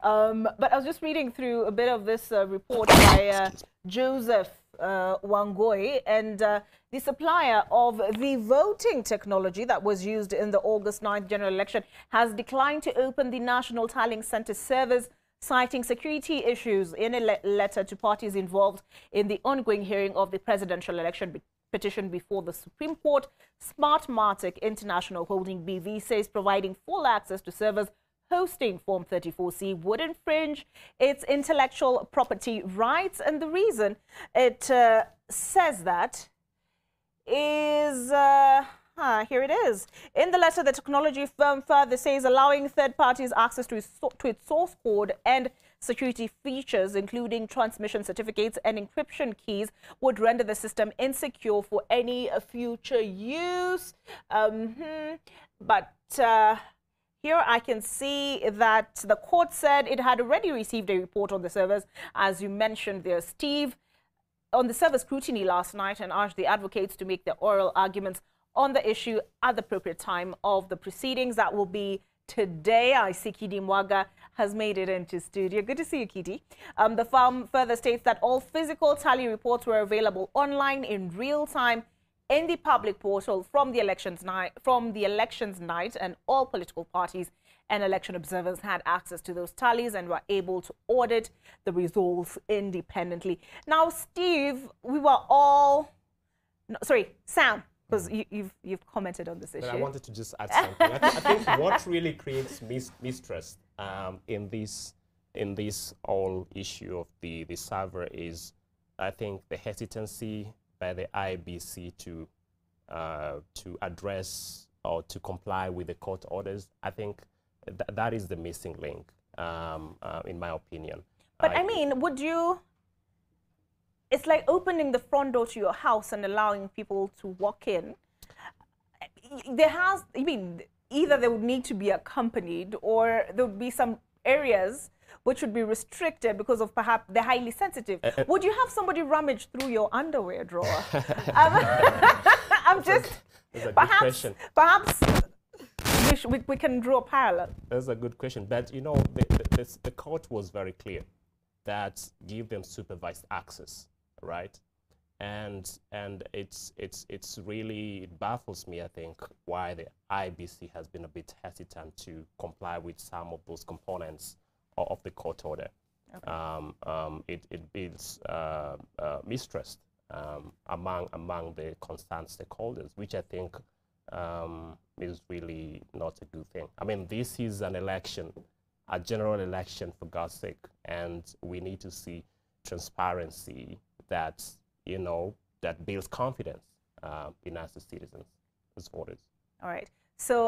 But I was just reading through a bit of this report by Joseph Wangoi, and the supplier of the voting technology that was used in the August 9th general election has declined to open the National Tallying Center servers, citing security issues in a letter to parties involved in the ongoing hearing of the presidential election petition before the Supreme Court. Smartmatic International Holding BV says providing full access to servers hosting Form 34C would infringe its intellectual property rights, and the reason it says that is here it is. In the letter, the technology firm further says allowing third parties access to its source code and security features, including transmission certificates and encryption keys, would render the system insecure for any future use. But here I can see that the court said it had already received a report on the servers, as you mentioned there, Steve, on the server scrutiny last night, and urged the advocates to make their oral arguments on the issue at the appropriate time of the proceedings. That will be today. I see Kidi Mwaga has made it into studio. Good to see you, Kidi. The firm further states that all physical tally reports were available online in real time in the public portal from the elections night, and all political parties and election observers had access to those tallies and were able to audit the results independently. Now, Steve, we were all, no, sorry, Sam, because you've commented on this issue. But I wanted to just add something. I think what really creates mistrust in this whole issue of the server is, I think, the hesitancy by the IEBC to address or to comply with the court orders. I think that is the missing link, in my opinion. But I mean, would you? It's like opening the front door to your house and allowing people to walk in. Either they would need to be accompanied, or there would be some areas which would be restricted because of perhaps they're highly sensitive. Would you have somebody rummage through your underwear drawer? Perhaps we can draw a parallel. That's a good question. But, you know, the court was very clear that give them supervised access, right? And it's really, it baffles me, I think, why the IBC has been a bit hesitant to comply with some of those components of the court order. Okay. It builds mistrust among the concerned stakeholders, which I think is really not a good thing. I mean, this is an election, a general election, for God's sake, and we need to see transparency that, you know, that builds confidence in us as citizens, as voters. All right. So